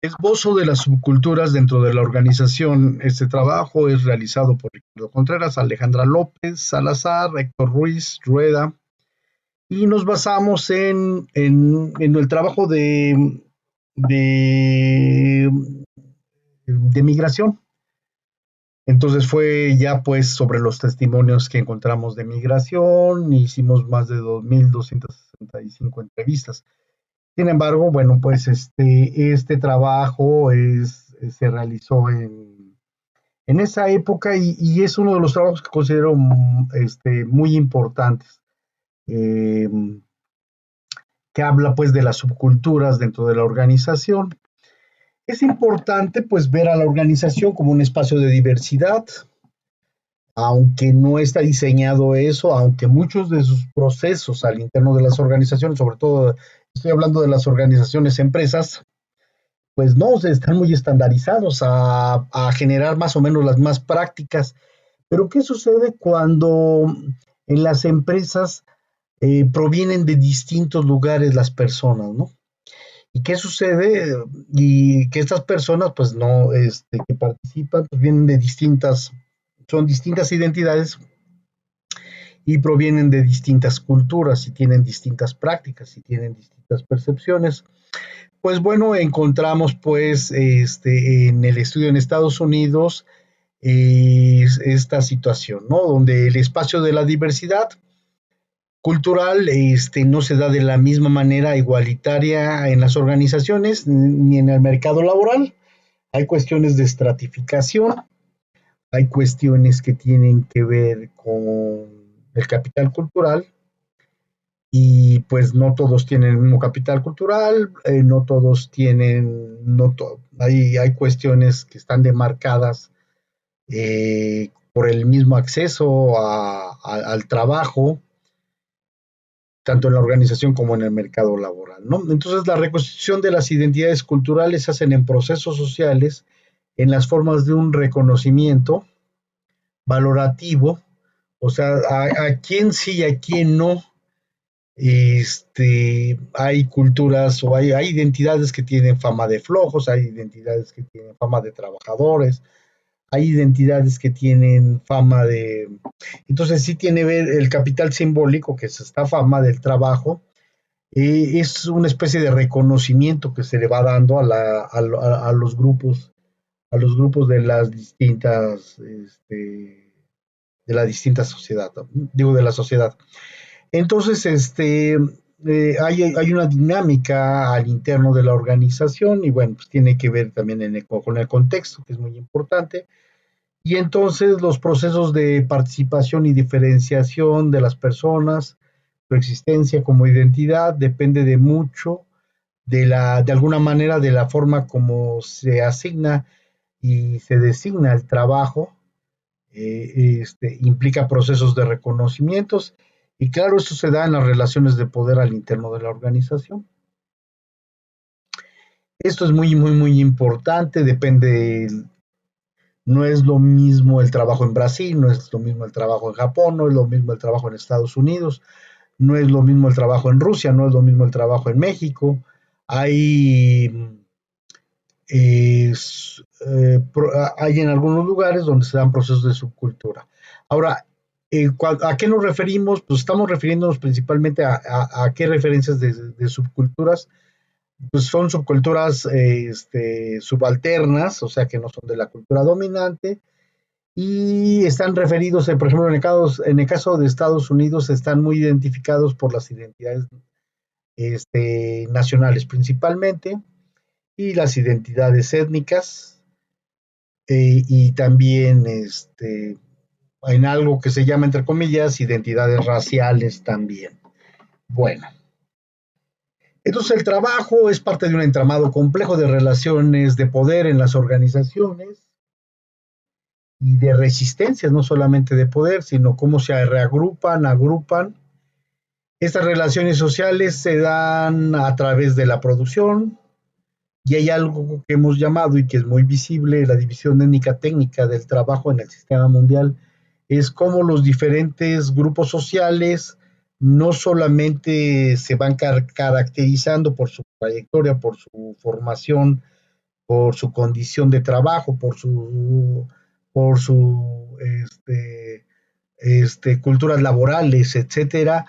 Esbozo de las subculturas dentro de la organización. Este trabajo es realizado por Ricardo Contreras, Alejandra López, Salazar, Héctor Ruiz, Rueda, y nos basamos en el trabajo de, de migración. Entonces fue ya pues sobre los testimonios que encontramos de migración, hicimos más de 2.265 entrevistas. Sin embargo, bueno, pues este trabajo se realizó en esa época y es uno de los trabajos que considero muy importantes, eh, que habla pues de las subculturas dentro de la organización. Es importante pues ver a la organización como un espacio de diversidad, aunque no está diseñado eso, aunque muchos de sus procesos al interno de las organizaciones, sobre todo estoy hablando de las organizaciones empresas, pues no, están muy estandarizados a generar más o menos las más prácticas. Pero ¿qué sucede cuando en las empresas provienen de distintos lugares las personas, ¿no? ¿Y qué sucede? Y que estas personas, pues no, que participan, pues vienen de son distintas identidades y provienen de distintas culturas y tienen distintas prácticas y tienen distintas percepciones. Pues bueno, encontramos pues en el estudio en Estados Unidos esta situación, ¿no? Donde el espacio de la diversidad cultural no se da de la misma manera igualitaria en las organizaciones ni en el mercado laboral. Hay cuestiones de estratificación, hay cuestiones que tienen que ver con el capital cultural y pues no todos tienen el mismo capital cultural, no todos tienen, hay cuestiones que están demarcadas por el mismo acceso al trabajo, tanto en la organización como en el mercado laboral, ¿no? Entonces, la reconstrucción de las identidades culturales se hacen en procesos sociales, en las formas de un reconocimiento valorativo, o sea, a quién sí y a quién no. Hay culturas o hay identidades que tienen fama de flojos, hay identidades que tienen fama de trabajadores, hay identidades que tienen fama de... Entonces sí tiene que ver el capital simbólico, que es esta fama del trabajo, es una especie de reconocimiento que se le va dando a a los grupos de las distintas, de la distinta sociedad, digo de la sociedad. Entonces, hay una dinámica al interno de la organización y bueno, pues tiene que ver también con el contexto, que es muy importante. Y entonces los procesos de participación y diferenciación de las personas, su existencia como identidad, depende de mucho de alguna manera, de la forma como se asigna y se designa el trabajo, implica procesos de reconocimientos y claro, esto se da en las relaciones de poder al interno de la organización. Esto es muy importante, depende, no es lo mismo el trabajo en Brasil, no es lo mismo el trabajo en Japón, no es lo mismo el trabajo en Estados Unidos, no es lo mismo el trabajo en Rusia, no es lo mismo el trabajo en México. Hay, hay en algunos lugares donde se dan procesos de subcultura. Ahora, ¿a qué nos referimos? Pues estamos refiriéndonos principalmente a qué referencias de subculturas. Pues son subculturas subalternas, o sea que no son de la cultura dominante, y están referidos, por ejemplo, en el caso de Estados Unidos, están muy identificados por las identidades nacionales principalmente, y las identidades étnicas, y también en algo que se llama, entre comillas, identidades raciales también. Bueno, entonces el trabajo es parte de un entramado complejo de relaciones de poder en las organizaciones y de resistencias, no solamente de poder, sino cómo se reagrupan, agrupan. Estas relaciones sociales se dan a través de la producción y hay algo que hemos llamado y que es muy visible, la división étnica técnica del trabajo en el sistema mundial, es cómo los diferentes grupos sociales no solamente se van caracterizando por su trayectoria, por su formación por su condición de trabajo, por su culturas laborales, etcétera,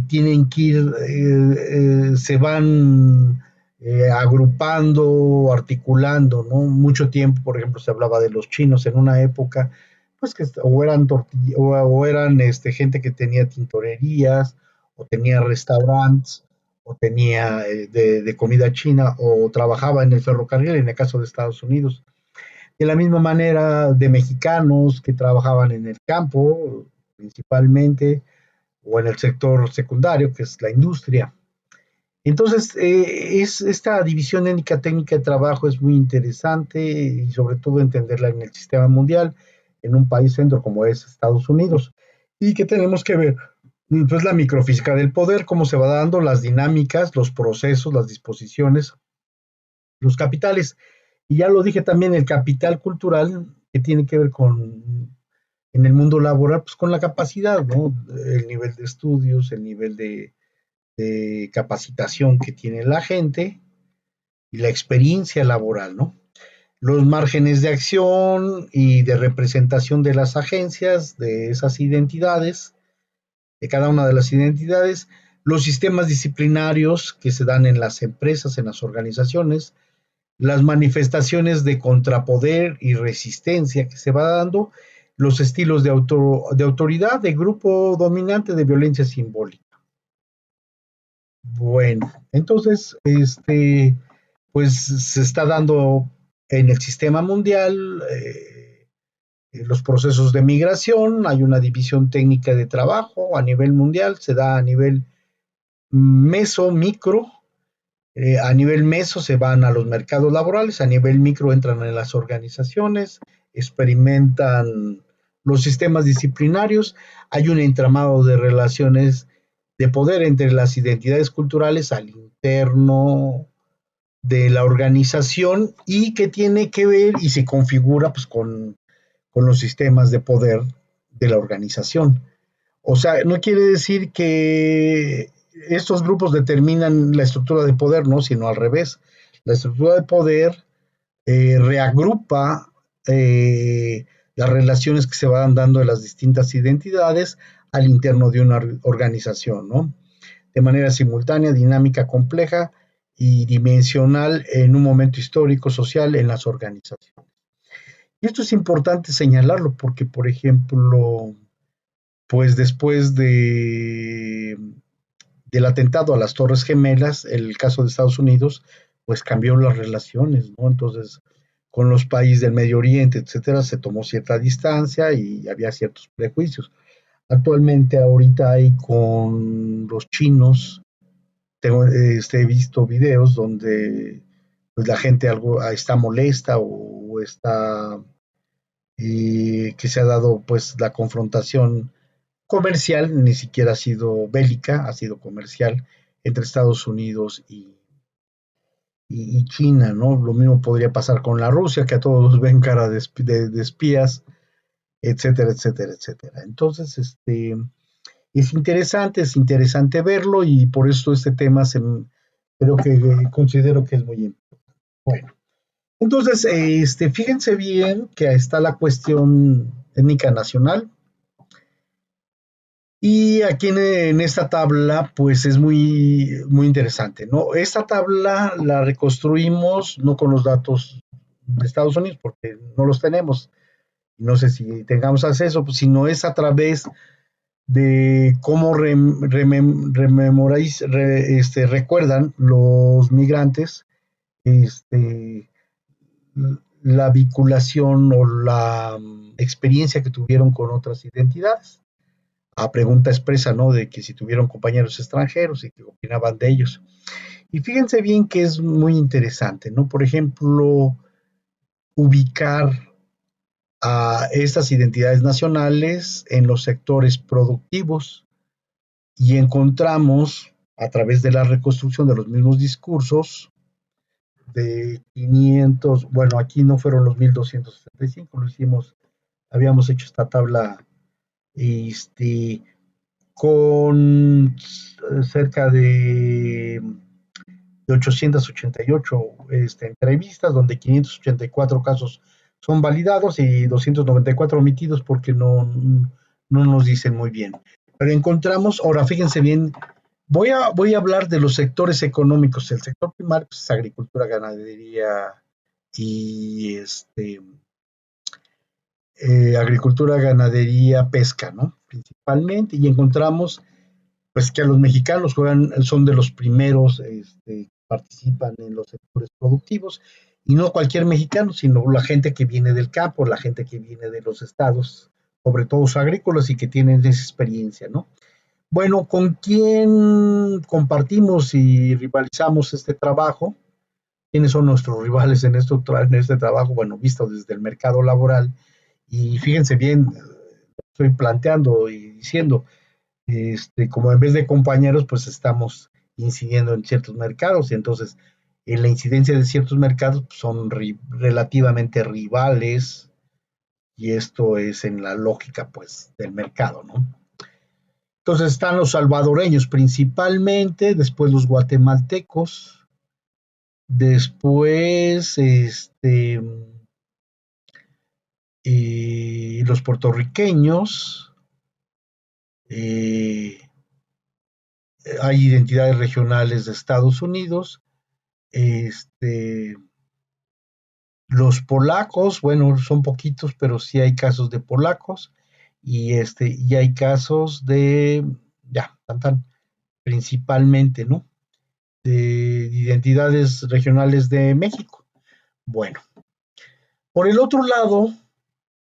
tienen que ir, se van agrupando, articulando, ¿no? Mucho tiempo, por ejemplo, se hablaba de los chinos en una época, pues que o eran o eran gente que tenía tintorerías, o tenía restaurantes, o tenía de comida china, o trabajaba en el ferrocarril, en el caso de Estados Unidos. De la misma manera de mexicanos que trabajaban en el campo, principalmente, o en el sector secundario, que es la industria. Entonces, esta división étnica técnica de trabajo es muy interesante y sobre todo entenderla en el sistema mundial, en un país centro como es Estados Unidos. Y que tenemos que ver, pues, la microfísica del poder, cómo se va dando, las dinámicas, los procesos, las disposiciones, los capitales. Y ya lo dije también, el capital cultural, que tiene que ver con, en el mundo laboral, pues con la capacidad, ¿no? El nivel de estudios, el nivel de capacitación que tiene la gente y la experiencia laboral, ¿no? Los márgenes de acción y de representación de las agencias, de esas identidades, de cada una de las identidades, los sistemas disciplinarios que se dan en las empresas, en las organizaciones, las manifestaciones de contrapoder y resistencia que se va dando, los estilos de autoridad, de grupo dominante, de violencia simbólica. Bueno, entonces, pues se está dando en el sistema mundial los procesos de migración, hay una división técnica de trabajo a nivel mundial, se da a nivel meso, micro, a nivel meso se van a los mercados laborales, a nivel micro entran en las organizaciones, experimentan los sistemas disciplinarios, hay un entramado de relaciones de poder entre las identidades culturales al interno de la organización y que tiene que ver y se configura pues con los sistemas de poder de la organización. O sea, no quiere decir que estos grupos determinan la estructura de poder, no, sino al revés. La estructura de poder reagrupa las relaciones que se van dando de las distintas identidades al interno de una organización, ¿no? De manera simultánea, dinámica, compleja y dimensional en un momento histórico, social en las organizaciones. Y esto es importante señalarlo porque, por ejemplo, pues después del atentado a las Torres Gemelas, el caso de Estados Unidos, pues cambió las relaciones, ¿no? Entonces, con los países del Medio Oriente, etcétera, se tomó cierta distancia y había ciertos prejuicios. Actualmente, ahorita hay con los chinos, he visto videos donde pues, la gente algo está molesta o está que se ha dado pues la confrontación comercial, ni siquiera ha sido bélica, ha sido comercial entre Estados Unidos y China, ¿no? Lo mismo podría pasar con la Rusia, que a todos ven cara de espías, etcétera, etcétera, etcétera. Entonces, es interesante verlo y por eso este tema creo que considero que es muy importante. Bueno, entonces, fíjense bien que está la cuestión étnica nacional, y aquí en esta tabla, pues es muy, muy interesante, ¿no? Esta tabla la reconstruimos no con los datos de Estados Unidos, porque no los tenemos, no sé si tengamos acceso, pues, sino es a través de cómo recuerdan los migrantes este, la vinculación o la experiencia que tuvieron con otras identidades a pregunta expresa, ¿no? De que si tuvieron compañeros extranjeros y qué opinaban de ellos. Y fíjense bien que es muy interesante, ¿no? Por ejemplo, ubicar a estas identidades nacionales en los sectores productivos y encontramos a través de la reconstrucción de los mismos discursos de 500, bueno, aquí no fueron los 1265, lo hicimos, habíamos hecho esta tabla con cerca de de 888 entrevistas, donde 584 casos son validados y 294 omitidos porque no nos dicen muy bien. Pero encontramos, ahora fíjense bien, voy a hablar de los sectores económicos. El sector primario pues, es agricultura, ganadería y agricultura, ganadería, pesca, ¿no? Principalmente, y encontramos pues que a los mexicanos son de los primeros que participan en los sectores productivos, y no cualquier mexicano, sino la gente que viene del campo, la gente que viene de los estados, sobre todo agrícolas y que tienen esa experiencia, ¿no? Bueno, ¿con quién compartimos y rivalizamos este trabajo? ¿Quiénes son nuestros rivales en este trabajo? Bueno, visto desde el mercado laboral, y fíjense bien, estoy planteando y diciendo, como en vez de compañeros, pues estamos incidiendo en ciertos mercados, y entonces en la incidencia de ciertos mercados pues, son relativamente rivales, y esto es en la lógica pues del mercado, ¿no? Entonces están los salvadoreños principalmente, después los guatemaltecos, después los puertorriqueños, eh, hay identidades regionales de Estados Unidos, los polacos, bueno, son poquitos, pero sí hay casos de polacos, y hay casos de, ya, tan, principalmente, ¿no? De identidades regionales de México. Bueno, por el otro lado,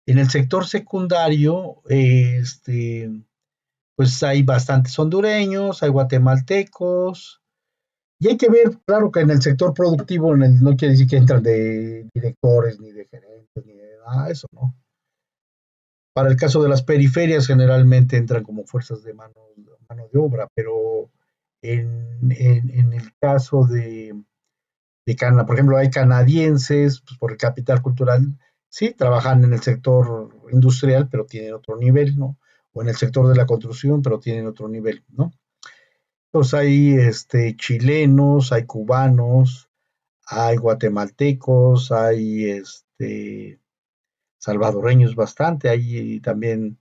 en el sector secundario, pues hay bastantes hondureños, hay guatemaltecos, y hay que ver, claro que en el sector productivo no quiere decir que entran de directores, ni de gerentes, ni de nada, eso no. Para el caso de las periferias, generalmente entran como fuerzas de mano de obra, pero en el caso de Canadá, por ejemplo, hay canadienses, pues por el capital cultural, sí, trabajan en el sector industrial, pero tienen otro nivel, ¿no? O en el sector de la construcción, pero tienen otro nivel, ¿no? Entonces hay chilenos, hay cubanos, hay guatemaltecos, hay salvadoreños bastante, ahí también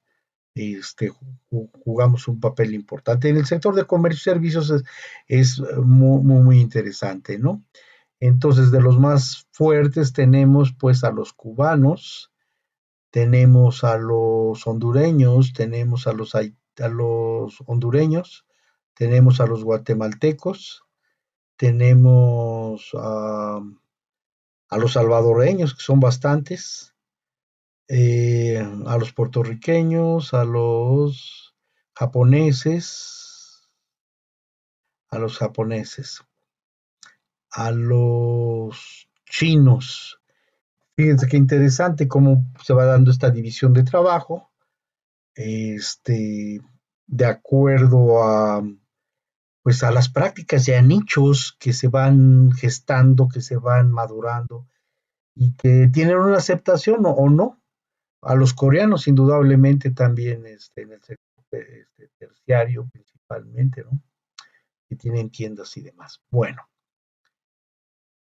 jugamos un papel importante. En el sector de comercio y servicios es muy, muy, muy interesante, ¿no? Entonces, de los más fuertes tenemos pues a los cubanos, tenemos a los hondureños, tenemos a los hondureños, tenemos a los guatemaltecos, tenemos a los salvadoreños, que son bastantes, a los puertorriqueños, a los japoneses, a los japoneses, a los chinos. Fíjense qué interesante cómo se va dando esta división de trabajo, de acuerdo pues a las prácticas y a nichos que se van gestando, que se van madurando y que tienen una aceptación o no. A los coreanos, indudablemente, también en el sector terciario, principalmente, ¿no? Que tienen tiendas y demás. Bueno,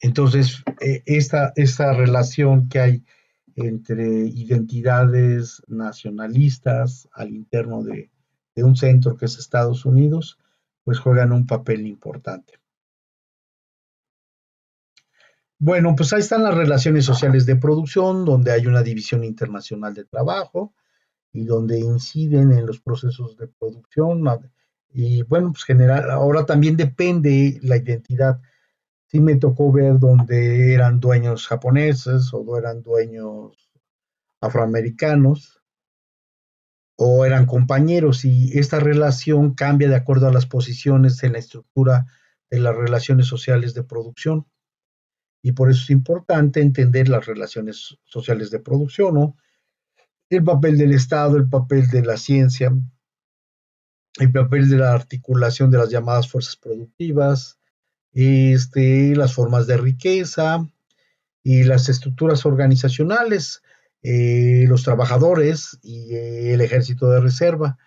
entonces, esta relación que hay entre identidades nacionalistas al interno de un centro que es Estados Unidos, pues juegan un papel importante. Bueno, pues ahí están las relaciones sociales de producción, donde hay una división internacional de trabajo y donde inciden en los procesos de producción. Y bueno, pues general, ahora también depende la identidad. Sí me tocó ver donde eran dueños japoneses o eran dueños afroamericanos o eran compañeros, y esta relación cambia de acuerdo a las posiciones en la estructura de las relaciones sociales de producción, y por eso es importante entender las relaciones sociales de producción, ¿no? El papel del Estado, el papel de la ciencia, el papel de la articulación de las llamadas fuerzas productivas, las formas de riqueza y las estructuras organizacionales, los trabajadores y el ejército de reserva.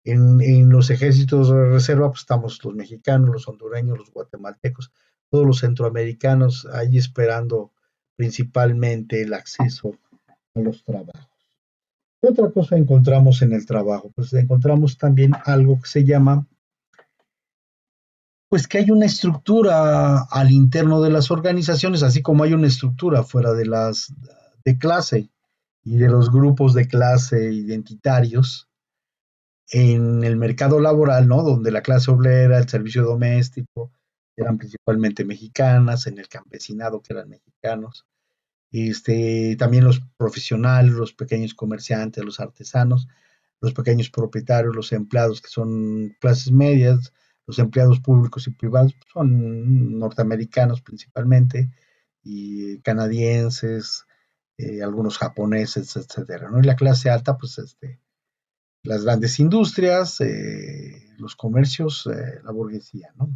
En los ejércitos de reserva pues, estamos los mexicanos, los hondureños, los guatemaltecos, todos los centroamericanos ahí esperando principalmente el acceso a los trabajos. ¿Qué otra cosa encontramos en el trabajo? Pues encontramos también algo que se llama, pues que hay una estructura al interno de las organizaciones, así como hay una estructura fuera de las de clase y de los grupos de clase identitarios en el mercado laboral, ¿no? Donde la clase obrera, el servicio doméstico, eran principalmente mexicanas, en el campesinado que eran mexicanos, también los profesionales, los pequeños comerciantes, los artesanos, los pequeños propietarios, los empleados que son clases medias, los empleados públicos y privados pues, son norteamericanos principalmente y canadienses, algunos japoneses, etcétera, ¿no? Y la clase alta, pues las grandes industrias, los comercios, la burguesía, ¿no?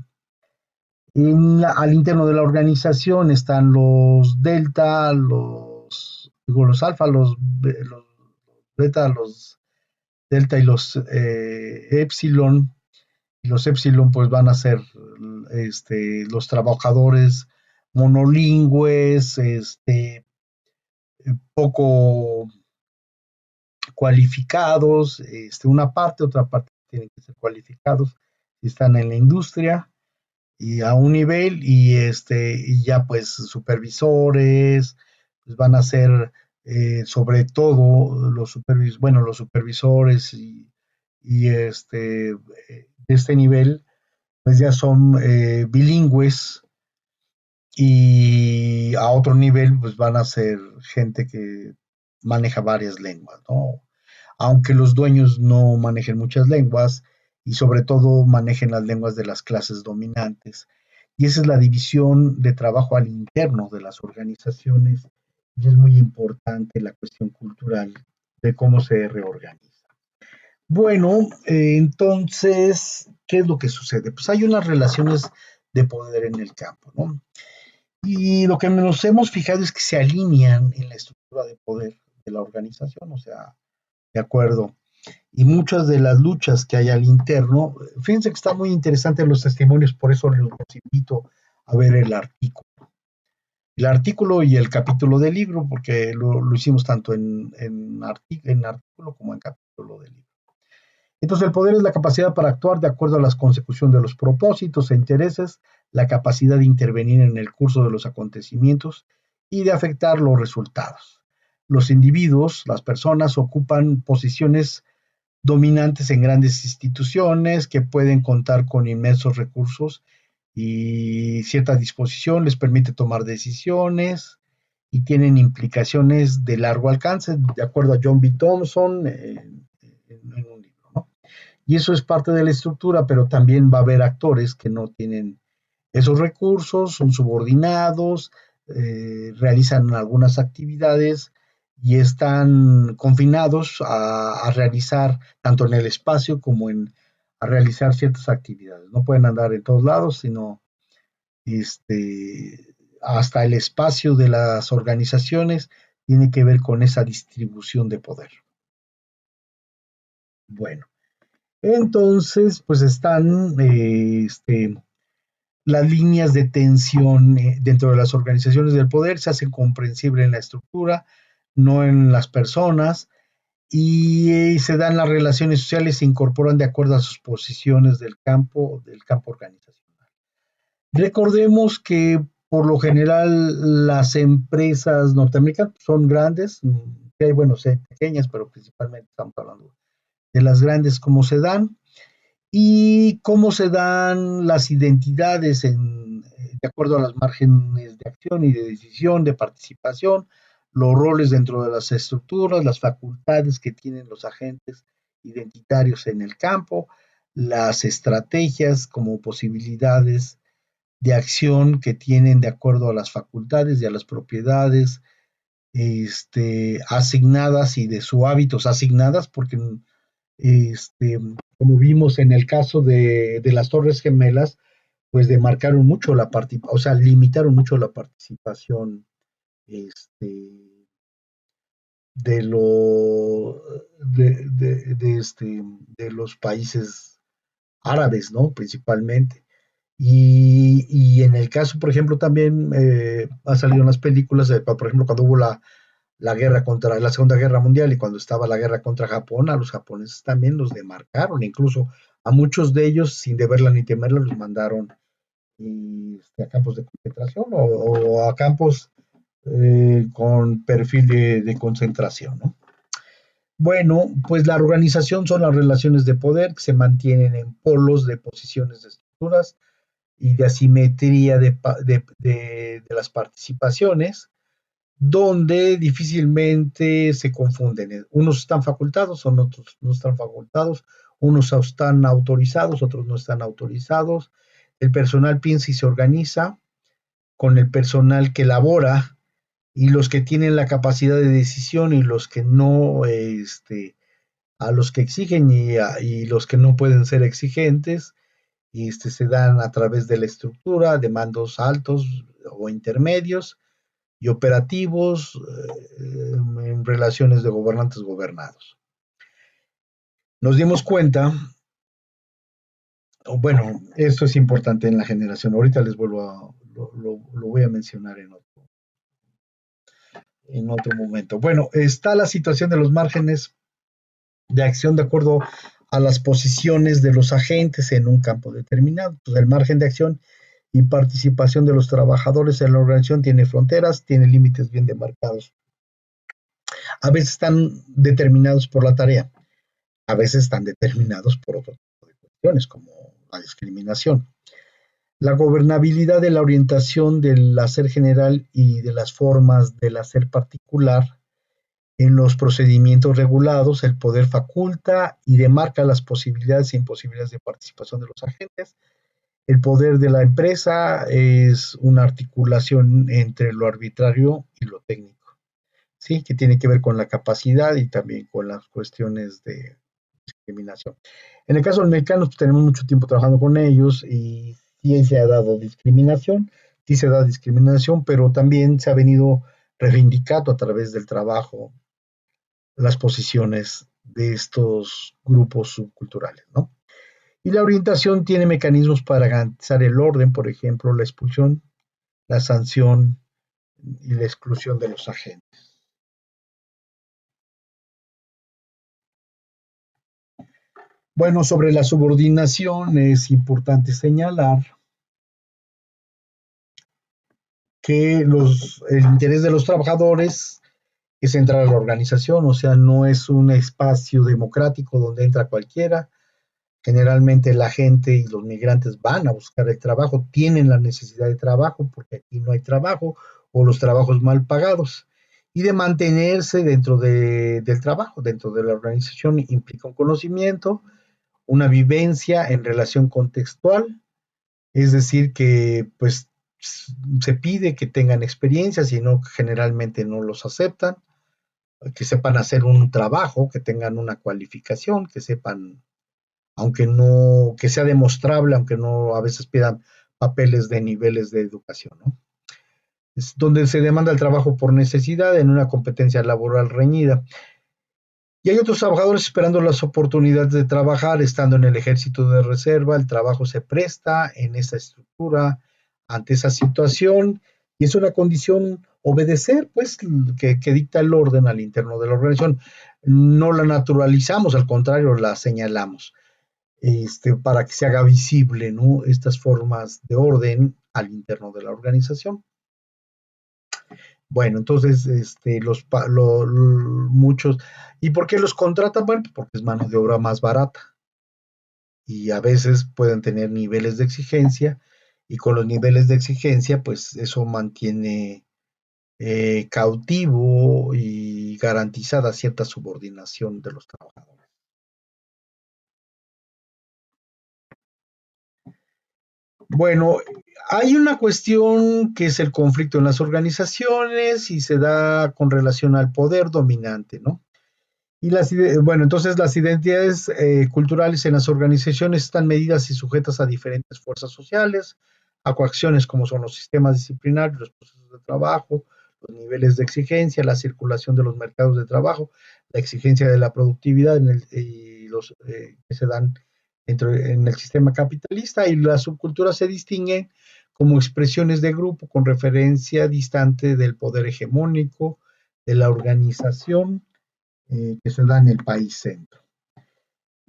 Al interno de la organización están los delta, los alfa, los beta, los delta y los epsilon. Y los epsilon pues van a ser los trabajadores monolingües, poco cualificados, una parte, otra parte tienen que ser cualificados, están en la industria y a un nivel y ya pues supervisores pues van a ser sobre todo los supervisores de este nivel pues ya son bilingües y a otro nivel pues van a ser gente que maneja varias lenguas, ¿no? Aunque los dueños no manejen muchas lenguas y sobre todo manejen las lenguas de las clases dominantes. Y esa es la división de trabajo al interno de las organizaciones y es muy importante la cuestión cultural de cómo se reorganiza. Bueno, entonces, ¿qué es lo que sucede? Pues hay unas relaciones de poder en el campo, ¿no? Y lo que nos hemos fijado es que se alinean en la estructura de poder de la organización, o sea, de acuerdo. Y muchas de las luchas que hay al interno, fíjense que está muy interesante los testimonios, por eso los invito a ver el artículo y el capítulo del libro, porque lo hicimos tanto en artículo como en capítulo del libro. Entonces, el poder es la capacidad para actuar de acuerdo a la consecución de los propósitos e intereses, la capacidad de intervenir en el curso de los acontecimientos y de afectar los resultados. Los individuos, las personas, ocupan posiciones dominantes en grandes instituciones que pueden contar con inmensos recursos y cierta disposición les permite tomar decisiones y tienen implicaciones de largo alcance, de acuerdo a John B. Thompson en un libro, ¿no? Y eso es parte de la estructura, pero también va a haber actores que no tienen esos recursos, son subordinados, realizan algunas actividades y están confinados a realizar, tanto en el espacio como a realizar ciertas actividades. No pueden andar en todos lados, sino hasta el espacio de las organizaciones tiene que ver con esa distribución de poder. Bueno, entonces, pues están las líneas de tensión dentro de las organizaciones del poder, se hacen comprensibles en la estructura, no en las personas, y se dan las relaciones sociales, se incorporan de acuerdo a sus posiciones del campo organizacional. Recordemos que por lo general las empresas norteamericanas son grandes, bueno, sí hay pequeñas, pero principalmente estamos hablando de las grandes como se dan, y cómo se dan las identidades de acuerdo a las márgenes de acción y de decisión, de participación, los roles dentro de las estructuras, las facultades que tienen los agentes identitarios en el campo, las estrategias como posibilidades de acción que tienen de acuerdo a las facultades y a las propiedades asignadas y de sus hábitos asignadas, porque este, como vimos en el caso de las Torres Gemelas, pues demarcaron mucho o sea, limitaron mucho la participación de, lo, de los países árabes, ¿no? Principalmente. Y en el caso, por ejemplo, también ha salido en las películas, por ejemplo, cuando hubo la guerra contra la Segunda Guerra Mundial y cuando estaba la guerra contra Japón, a los japoneses también los demarcaron, incluso a muchos de ellos, sin deberla ni temerla, los mandaron a campos de concentración o a campos con perfil de concentración, ¿no? Bueno, pues la organización son las relaciones de poder que se mantienen en polos de posiciones de estructuras y de asimetría de las participaciones, donde difícilmente se confunden. Unos están facultados, otros no están facultados, unos están autorizados, otros no están autorizados. El personal piensa y se organiza con el personal que elabora y los que tienen la capacidad de decisión y los que no, a los que exigen y los que no pueden ser exigentes, se dan a través de la estructura de mandos altos o intermedios y operativos en relaciones de gobernantes gobernados. Nos dimos cuenta, bueno, esto es importante en la generación, ahorita les vuelvo lo voy a mencionar en otro momento. Bueno, está la situación de los márgenes de acción de acuerdo a las posiciones de los agentes en un campo determinado. Pues el margen de acción y participación de los trabajadores en la organización tiene fronteras, tiene límites bien demarcados. A veces están determinados por la tarea, a veces están determinados por otro tipo de cuestiones, como la discriminación. La gobernabilidad de la orientación del hacer general y de las formas del hacer particular en los procedimientos regulados, el poder faculta y demarca las posibilidades e imposibilidades de participación de los agentes. El poder de la empresa es una articulación entre lo arbitrario y lo técnico, ¿sí? Que tiene que ver con la capacidad y también con las cuestiones de discriminación. En el caso de los mexicanos, pues tenemos mucho tiempo trabajando con ellos y sí se ha dado discriminación, sí se da discriminación, pero también se ha venido reivindicando a través del trabajo las posiciones de estos grupos subculturales, ¿no? Y la orientación tiene mecanismos para garantizar el orden, por ejemplo, la expulsión, la sanción y la exclusión de los agentes. Bueno, sobre la subordinación es importante señalar que el interés de los trabajadores es entrar a la organización, o sea, no es un espacio democrático donde entra cualquiera. Generalmente la gente y los migrantes van a buscar el trabajo, tienen la necesidad de trabajo porque aquí no hay trabajo o los trabajos mal pagados. Y de mantenerse del trabajo, dentro de la organización, implica un conocimiento, una vivencia en relación contextual, es decir, que pues se pide que tengan experiencias y no generalmente no los aceptan, que sepan hacer un trabajo, que tengan una cualificación, que sepan, aunque no, que sea demostrable, aunque no a veces pidan papeles de niveles de educación, ¿no? Es donde se demanda el trabajo por necesidad en una competencia laboral reñida. Y hay otros trabajadores esperando las oportunidades de trabajar, estando en el ejército de reserva, el trabajo se presta en esa estructura ante esa situación y es una condición obedecer, pues, que dicta el orden al interno de la organización. No la naturalizamos, al contrario, la señalamos para que se haga visible, ¿no? Estas formas de orden al interno de la organización. Bueno, entonces, muchos, ¿y por qué los contratan? Bueno, porque es mano de obra más barata y a veces pueden tener niveles de exigencia y con los niveles de exigencia, pues eso mantiene cautivo y garantizada cierta subordinación de los trabajadores. Bueno, hay una cuestión que es el conflicto en las organizaciones y se da con relación al poder dominante, ¿no? Bueno, entonces las identidades culturales en las organizaciones están medidas y sujetas a diferentes fuerzas sociales, a coacciones como son los sistemas disciplinarios, los procesos de trabajo, los niveles de exigencia, la circulación de los mercados de trabajo, la exigencia de la productividad y los que se dan en el sistema capitalista, y las subculturas se distinguen como expresiones de grupo con referencia distante del poder hegemónico de la organización que se da en el país centro.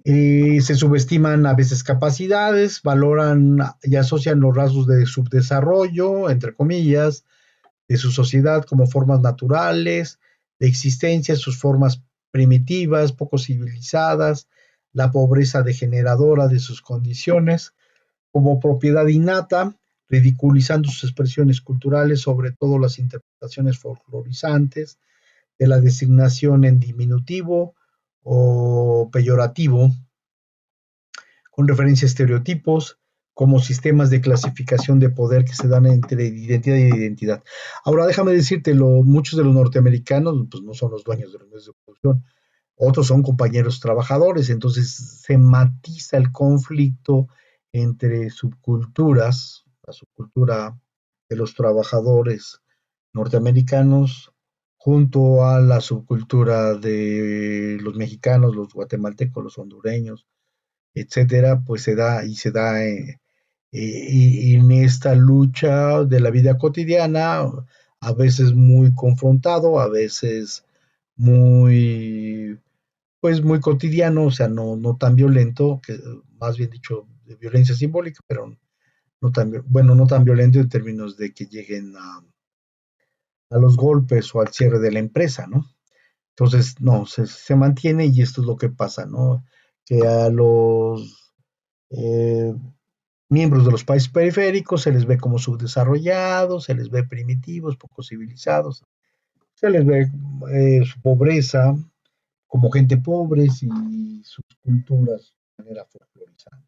Se subestiman a veces capacidades, valoran y asocian los rasgos de subdesarrollo, entre comillas, de su sociedad como formas naturales de existencia, sus formas primitivas, poco civilizadas, la pobreza degeneradora de sus condiciones, como propiedad innata, ridiculizando sus expresiones culturales, sobre todo las interpretaciones folclorizantes de la designación en diminutivo o peyorativo, con referencia a estereotipos, como sistemas de clasificación de poder que se dan entre identidad y identidad. Ahora déjame decirte, muchos de los norteamericanos pues, no son los dueños de los medios de producción, otros son compañeros trabajadores, entonces se matiza el conflicto entre subculturas, la subcultura de los trabajadores norteamericanos junto a la subcultura de los mexicanos, los guatemaltecos, los hondureños, etcétera, pues se da en esta lucha de la vida cotidiana, a veces muy confrontado, a veces muy, pues muy cotidiano, o sea, no tan violento, que más bien dicho, de violencia simbólica, pero no tan, bueno, no tan violento en términos de que lleguen a los golpes o al cierre de la empresa, ¿no? Entonces, no, se mantiene y esto es lo que pasa, ¿no? Que a los eh, miembros de los países periféricos se les ve como subdesarrollados, se les ve primitivos, poco civilizados, se les ve su pobreza como gente pobre y sus culturas de manera folclorizante.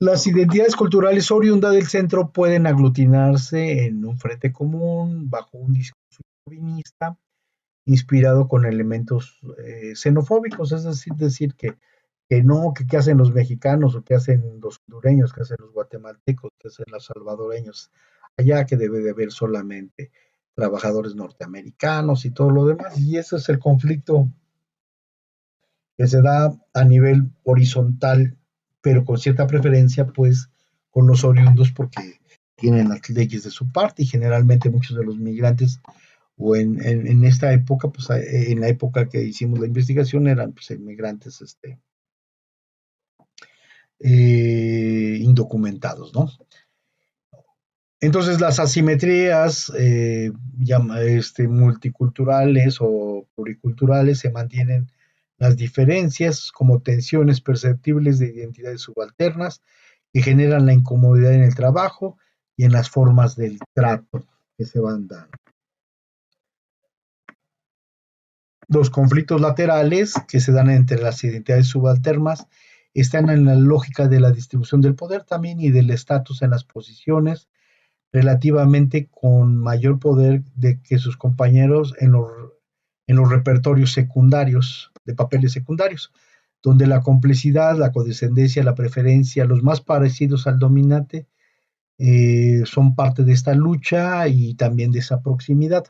Las identidades culturales oriundas del centro pueden aglutinarse en un frente común bajo un discurso chauvinista inspirado con elementos xenofóbicos, es decir que no, que qué hacen los mexicanos o qué hacen los hondureños, qué hacen los guatemaltecos, qué hacen los salvadoreños, allá que debe de haber solamente trabajadores norteamericanos y todo lo demás, y ese es el conflicto que se da a nivel horizontal, pero con cierta preferencia, pues, con los oriundos porque tienen las leyes de su parte y generalmente muchos de los migrantes o en esta época, pues en la época que hicimos la investigación eran pues, inmigrantes indocumentados, ¿no? Entonces las asimetrías multiculturales o pluriculturales se mantienen las diferencias como tensiones perceptibles de identidades subalternas que generan la incomodidad en el trabajo y en las formas del trato que se van dando. Los conflictos laterales que se dan entre las identidades subalternas están en la lógica de la distribución del poder también y del estatus en las posiciones relativamente con mayor poder de que sus compañeros en los repertorios secundarios, de papeles secundarios, donde la complicidad, la condescendencia, la preferencia, los más parecidos al dominante, son parte de esta lucha y también de esa proximidad.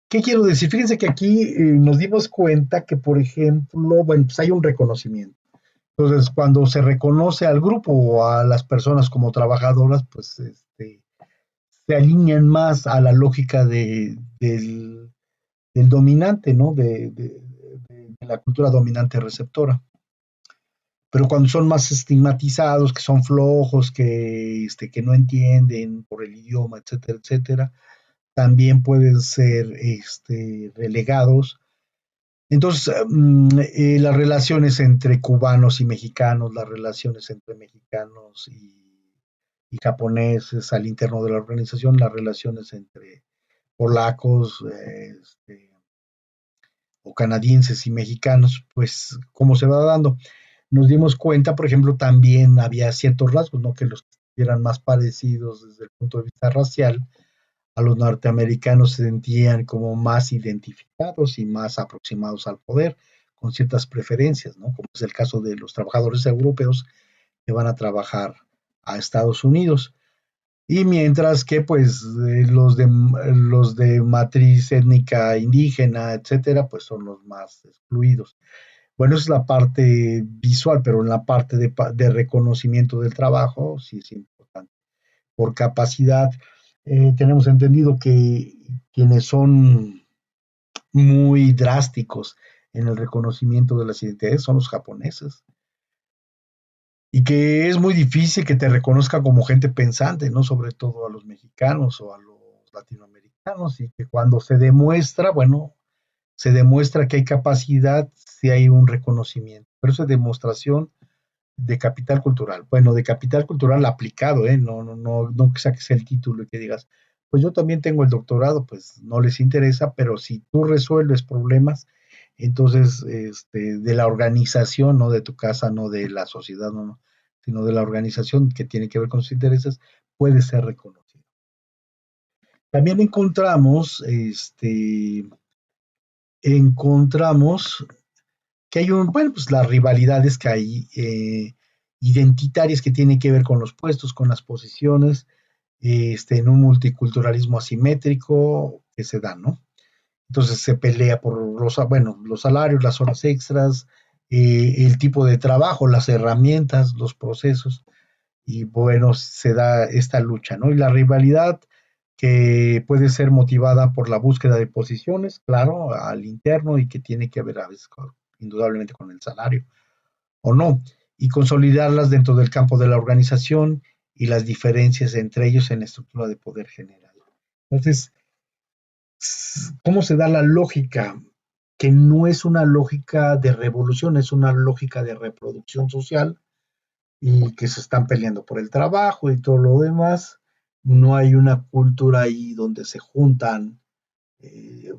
¿Qué quiero decir? Fíjense que aquí nos dimos cuenta que, por ejemplo, bueno, pues hay un reconocimiento. Entonces, cuando se reconoce al grupo o a las personas como trabajadoras, pues se alinean más a la lógica del dominante, ¿no? De la cultura dominante receptora. Pero cuando son más estigmatizados, que son flojos, que no entienden por el idioma, etcétera, etcétera, también pueden ser relegados. Entonces, las relaciones entre cubanos y mexicanos, las relaciones entre mexicanos y japoneses al interno de la organización, las relaciones entre polacos o canadienses y mexicanos, pues cómo se va dando. Nos dimos cuenta, por ejemplo, también había ciertos rasgos, ¿no? Que los que eran más parecidos desde el punto de vista racial a los norteamericanos se sentían como más identificados y más aproximados al poder, con ciertas preferencias, ¿no? Como es el caso de los trabajadores europeos que van a trabajar a Estados Unidos. Y mientras que pues los de matriz étnica indígena, etcétera, pues son los más excluidos. Bueno, esa es la parte visual, pero en la parte de reconocimiento del trabajo sí es importante. Por capacidad, tenemos entendido que quienes son muy drásticos en el reconocimiento de las identidades son los japoneses. Y que es muy difícil que te reconozca como gente pensante, ¿no? Sobre todo a los mexicanos o a los latinoamericanos, y que cuando se demuestra, bueno, se demuestra que hay capacidad si hay un reconocimiento. Pero eso es demostración de capital cultural. Bueno, de capital cultural aplicado, ¿eh? No que saques el título y que digas, pues yo también tengo el doctorado, pues no les interesa, pero si tú resuelves problemas, entonces, de la organización, no de tu casa, no de la sociedad, no, sino de la organización que tiene que ver con sus intereses, puede ser reconocido. También encontramos que hay bueno, pues las rivalidades que hay identitarias que tienen que ver con los puestos, con las posiciones, en un multiculturalismo asimétrico que se da, ¿no? Entonces se pelea por bueno, los salarios, las horas extras, el tipo de trabajo, las herramientas, los procesos, y bueno, se da esta lucha, ¿no? Y la rivalidad que puede ser motivada por la búsqueda de posiciones, claro, al interno, y que tiene que ver a veces indudablemente con el salario o no, y consolidarlas dentro del campo de la organización y las diferencias entre ellos en la estructura de poder general. Entonces, ¿cómo se da la lógica? Que no es una lógica de revolución, es una lógica de reproducción social, y que se están peleando por el trabajo y todo lo demás. No hay una cultura ahí donde se juntan.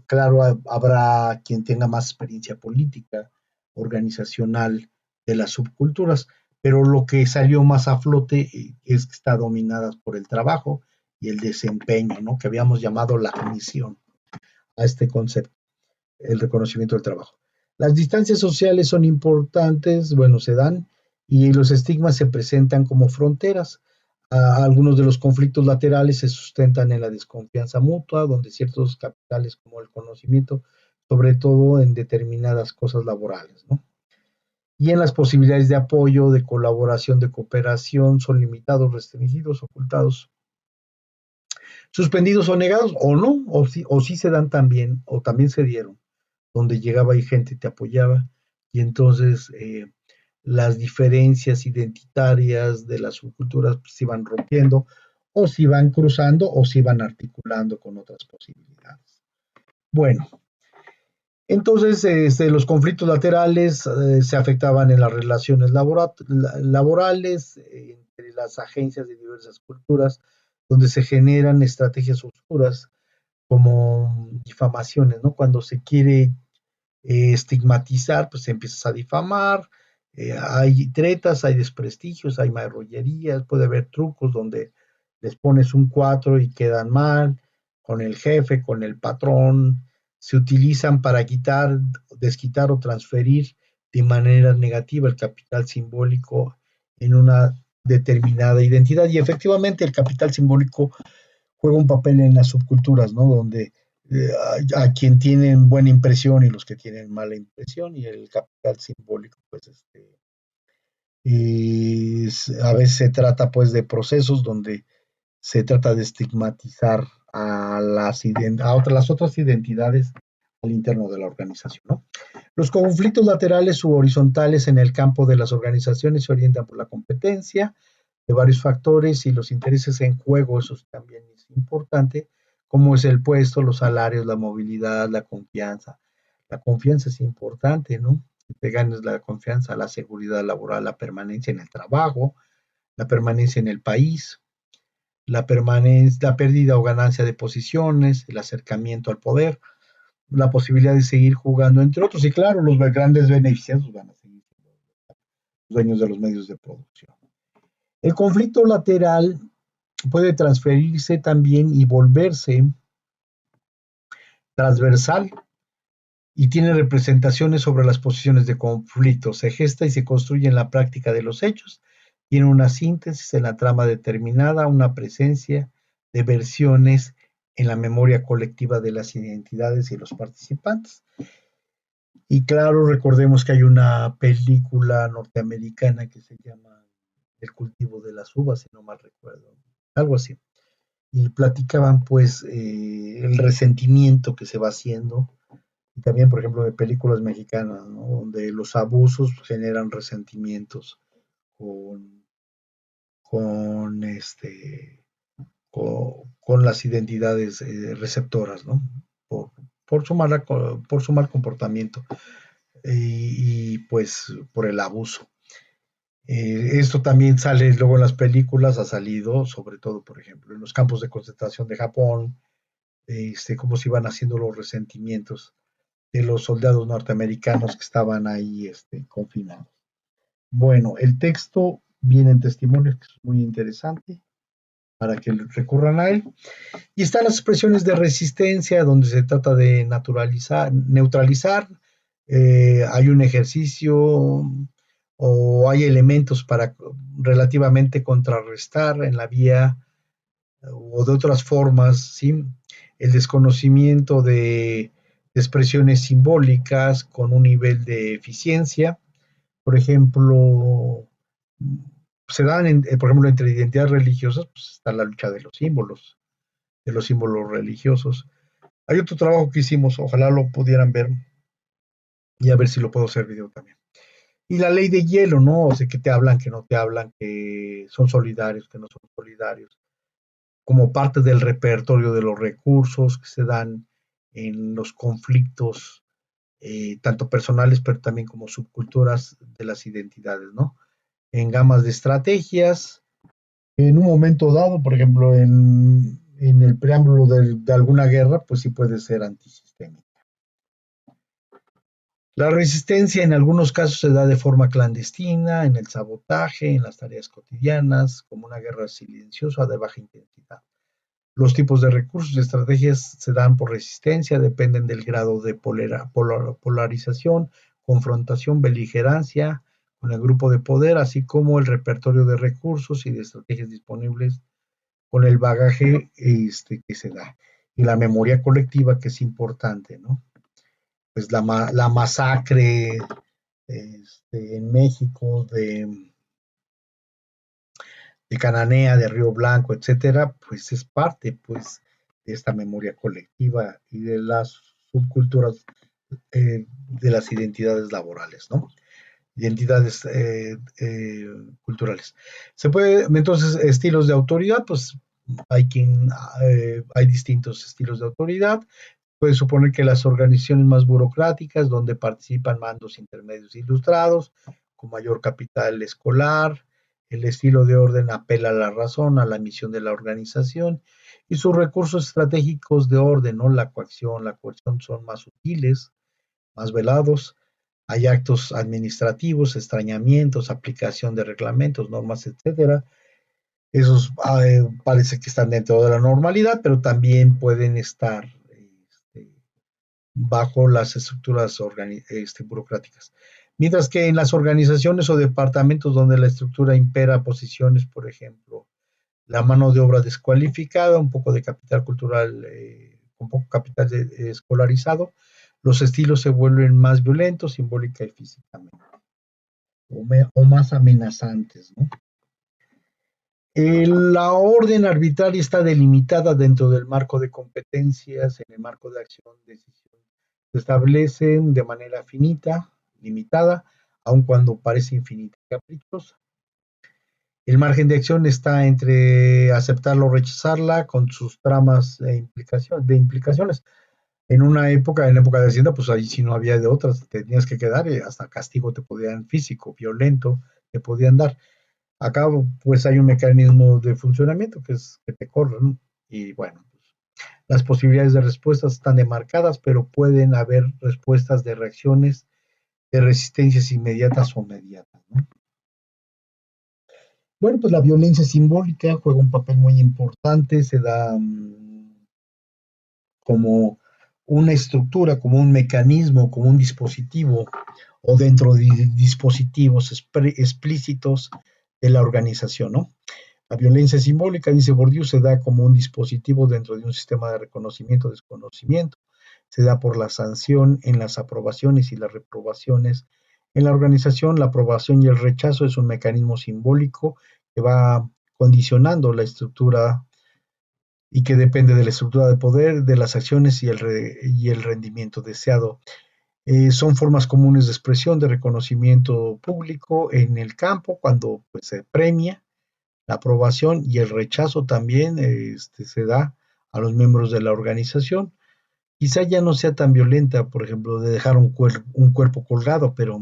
Claro, habrá quien tenga más experiencia política, organizacional de las subculturas, pero lo que salió más a flote es que está dominada por el trabajo y el desempeño, ¿no? Que habíamos llamado la misión a este concepto, el reconocimiento del trabajo. Las distancias sociales son importantes, bueno, se dan, y los estigmas se presentan como fronteras. Algunos de los conflictos laterales se sustentan en la desconfianza mutua, donde ciertos capitales como el conocimiento, sobre todo en determinadas cosas laborales, ¿no? Y en las posibilidades de apoyo, de colaboración, de cooperación, son limitados, restringidos, ocultados, suspendidos o negados, o no, o sí se dan también, o también se dieron, donde llegaba y gente te apoyaba, y entonces las diferencias identitarias de las subculturas pues, se iban rompiendo, o se iban cruzando, o se iban articulando con otras posibilidades. Bueno, entonces los conflictos laterales se afectaban en las relaciones laborales entre las agencias de diversas culturas, donde se generan estrategias oscuras como difamaciones, ¿no? Cuando se quiere estigmatizar, pues empiezas a difamar, hay tretas, hay desprestigios, hay marrullerías, puede haber trucos donde les pones un 4 y quedan mal, con el jefe, con el patrón, se utilizan para quitar, desquitar o transferir de manera negativa el capital simbólico en una determinada identidad. Y efectivamente el capital simbólico juega un papel en las subculturas, ¿no? Donde a quien tienen buena impresión y los que tienen mala impresión, y el capital simbólico, pues, a veces se trata, pues, de procesos donde se trata de estigmatizar a las otras identidades al interno de la organización, ¿no? Los conflictos laterales u horizontales en el campo de las organizaciones se orientan por la competencia de varios factores y los intereses en juego, eso también es importante, como es el puesto, los salarios, la movilidad, la confianza. La confianza es importante, ¿no? Que te ganes la confianza, la seguridad laboral, la permanencia en el trabajo, la permanencia en el país, la pérdida o ganancia de posiciones, el acercamiento al poder, la posibilidad de seguir jugando, entre otros. Y claro, los grandes beneficiados van a seguir siendo los dueños de los medios de producción. El conflicto lateral puede transferirse también y volverse transversal, y tiene representaciones sobre las posiciones de conflicto. Se gesta y se construye en la práctica de los hechos. Tiene una síntesis en la trama determinada, una presencia de versiones en la memoria colectiva de las identidades y los participantes. Y claro, recordemos que hay una película norteamericana que se llama El cultivo de las uvas, si no mal recuerdo, algo así. Y platicaban pues el resentimiento que se va haciendo, y también, por ejemplo, de películas mexicanas, ¿no? Donde los abusos generan resentimientos con, con, con las identidades receptoras, ¿no? Por, por su mal comportamiento pues por el abuso. Esto también sale luego en las películas, ha salido, sobre todo, por ejemplo, en los campos de concentración de Japón, cómo se iban haciendo los resentimientos de los soldados norteamericanos que estaban ahí confinados. Bueno, el texto viene en testimonios, que es muy interesante, para que recurran a él. Y están las expresiones de resistencia, donde se trata de neutralizar, hay un ejercicio o hay elementos para relativamente contrarrestar en la vía o de otras formas, ¿sí? El desconocimiento de expresiones simbólicas con un nivel de eficiencia, por ejemplo, se dan, por ejemplo, entre identidades religiosas, pues está la lucha de los símbolos religiosos. Hay otro trabajo que hicimos, ojalá lo pudieran ver y a ver si lo puedo hacer video también. Y la ley de hielo, ¿no? O sea, que te hablan, que no te hablan, que son solidarios, que no son solidarios, como parte del repertorio de los recursos que se dan en los conflictos, tanto personales, pero también como subculturas de las identidades, ¿no? En gamas de estrategias, en un momento dado, por ejemplo, en el preámbulo de alguna guerra, pues sí puede ser antisistémico. La resistencia en algunos casos se da de forma clandestina, en el sabotaje, en las tareas cotidianas, como una guerra silenciosa de baja intensidad. Los tipos de recursos y estrategias se dan por resistencia, dependen del grado de polarización, confrontación, beligerancia con el grupo de poder, así como el repertorio de recursos y de estrategias disponibles con el bagaje que se da. Y la memoria colectiva, que es importante, ¿no? Pues la masacre en México de Cananea, de Río Blanco, etcétera, pues es parte pues de esta memoria colectiva y de las subculturas de las identidades laborales, ¿no? Identidades culturales. Se puede, entonces, estilos de autoridad, pues hay distintos estilos de autoridad. Puede suponer que las organizaciones más burocráticas, donde participan mandos intermedios ilustrados, con mayor capital escolar, el estilo de orden apela a la razón, a la misión de la organización, y sus recursos estratégicos de orden, ¿no? La coerción son más sutiles, más velados. Hay actos administrativos, extrañamientos, aplicación de reglamentos, normas, etcétera. Esos parece que están dentro de la normalidad, pero también pueden estar bajo las estructuras burocráticas. Mientras que en las organizaciones o departamentos donde la estructura impera posiciones, por ejemplo, la mano de obra descualificada, un poco de capital cultural, un poco capital escolarizado, los estilos se vuelven más violentos, simbólica y físicamente, o más amenazantes, ¿no? La orden arbitraria está delimitada dentro del marco de competencias, en el marco de acción, decisión. Se establecen de manera finita, limitada, aun cuando parece infinita y caprichosa. El margen de acción está entre aceptarla o rechazarla con sus tramas de implicaciones. En época de Hacienda, pues ahí sí no había de otras, te tenías que quedar y hasta castigo te podían físico, violento, te podían dar. Acá pues hay un mecanismo de funcionamiento que es que te corren y bueno, pues, las posibilidades de respuestas están demarcadas, pero pueden haber respuestas de reacciones de resistencias inmediatas o mediatas, ¿no? Bueno, pues la violencia simbólica juega un papel muy importante, se da como una estructura, como un mecanismo, como un dispositivo o dentro de dispositivos explícitos de la organización, ¿no? La violencia simbólica, dice Bourdieu, se da como un dispositivo dentro de un sistema de reconocimiento-desconocimiento. se da por la sanción en las aprobaciones y las reprobaciones. En la organización, la aprobación y el rechazo es un mecanismo simbólico que va condicionando la estructura y que depende de la estructura de poder, de las acciones y el rendimiento deseado. Son formas comunes de expresión de reconocimiento público en el campo cuando pues, se premia la aprobación y el rechazo también se da a los miembros de la organización. Quizá ya no sea tan violenta, por ejemplo, de dejar un cuerpo colgado, pero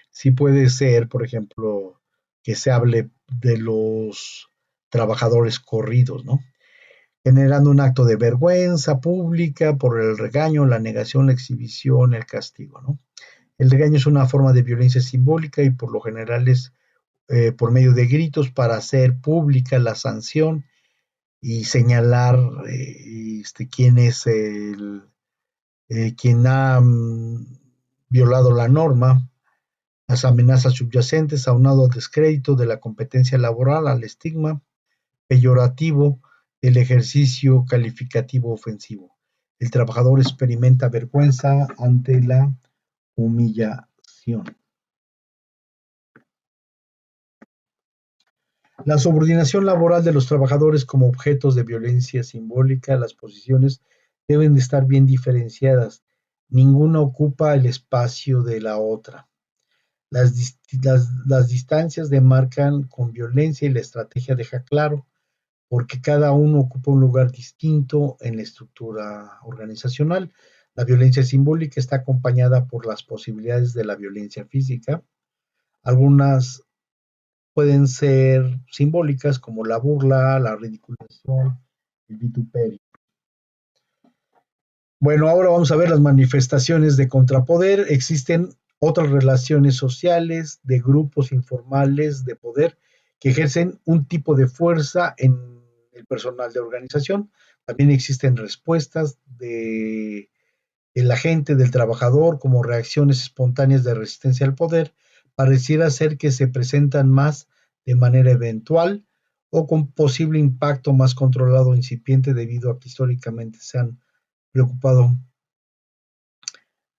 sí puede ser, por ejemplo, que se hable de los trabajadores corridos, ¿no? Generando un acto de vergüenza pública por el regaño, la negación, la exhibición, el castigo, ¿no? El regaño es una forma de violencia simbólica y por lo general es por medio de gritos para hacer pública la sanción y señalar quién es quien ha violado la norma, las amenazas subyacentes, aunado al descrédito de la competencia laboral, al estigma peyorativo del ejercicio calificativo ofensivo. El trabajador experimenta vergüenza ante la humillación. La subordinación laboral de los trabajadores como objetos de violencia simbólica, las posiciones deben de estar bien diferenciadas. Ninguna ocupa el espacio de la otra. Las distancias demarcan con violencia y la estrategia deja claro, porque cada uno ocupa un lugar distinto en la estructura organizacional. La violencia simbólica está acompañada por las posibilidades de la violencia física. Algunas pueden ser simbólicas como la burla, la ridiculización, el vituperio. Bueno, ahora vamos a ver las manifestaciones de contrapoder. Existen otras relaciones sociales de grupos informales de poder que ejercen un tipo de fuerza en el personal de organización. También existen respuestas de la gente, del trabajador, como reacciones espontáneas de resistencia al poder. Pareciera ser que se presentan más de manera eventual o con posible impacto más controlado o incipiente debido a que históricamente se han preocupado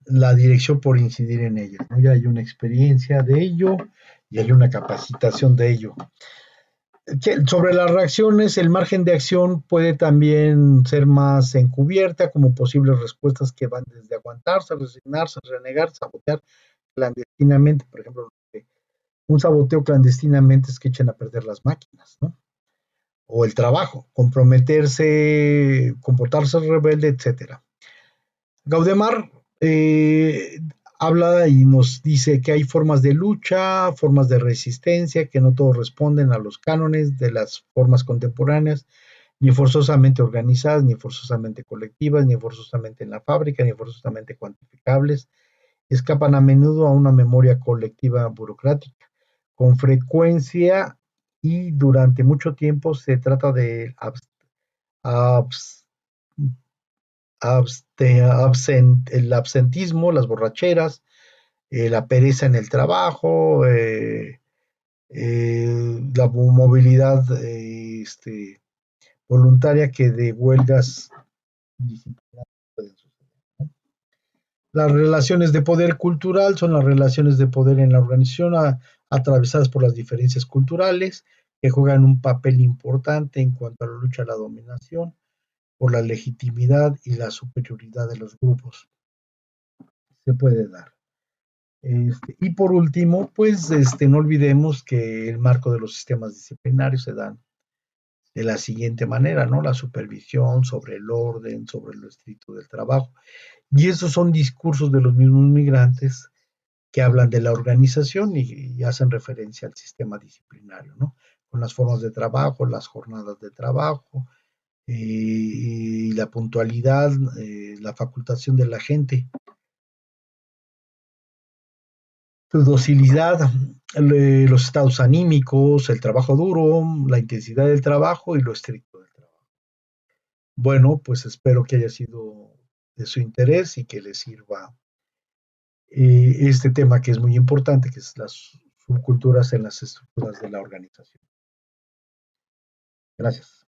la dirección por incidir en ellas, ¿no? Ya hay una experiencia de ello y hay una capacitación de ello. Sobre las reacciones, el margen de acción puede también ser más encubierta, como posibles respuestas que van desde aguantarse, resignarse, renegar, sabotear clandestinamente. Por ejemplo, un saboteo clandestinamente es que echen a perder las máquinas, ¿no? O el trabajo, comprometerse, comportarse rebelde, etcétera. Gaudemar habla y nos dice que hay formas de lucha, formas de resistencia, que no todos responden a los cánones de las formas contemporáneas, ni forzosamente organizadas, ni forzosamente colectivas, ni forzosamente en la fábrica, ni forzosamente cuantificables. Escapan a menudo a una memoria colectiva burocrática. Con frecuencia y durante mucho tiempo se trata de abs el absentismo, las borracheras, la pereza en el trabajo, la movilidad voluntaria que de huelgas disciplinarias pueden suceder, ¿no? Las relaciones de poder cultural son las relaciones de poder en la organización atravesadas por las diferencias culturales que juegan un papel importante en cuanto a la lucha a la dominación por la legitimidad y la superioridad de los grupos. Se puede dar. Y por último, pues no olvidemos que el marco de los sistemas disciplinarios se dan de la siguiente manera, ¿no? La supervisión sobre el orden, sobre lo estricto del trabajo. Y esos son discursos de los mismos migrantes que hablan de la organización y hacen referencia al sistema disciplinario, ¿no? Con las formas de trabajo, las jornadas de trabajo, y la puntualidad, la facultación de la gente, su docilidad, los estados anímicos, el trabajo duro, la intensidad del trabajo y lo estricto del trabajo. Bueno, pues espero que haya sido de su interés y que les sirva este tema que es muy importante, que es las subculturas en las estructuras de la organización. Gracias.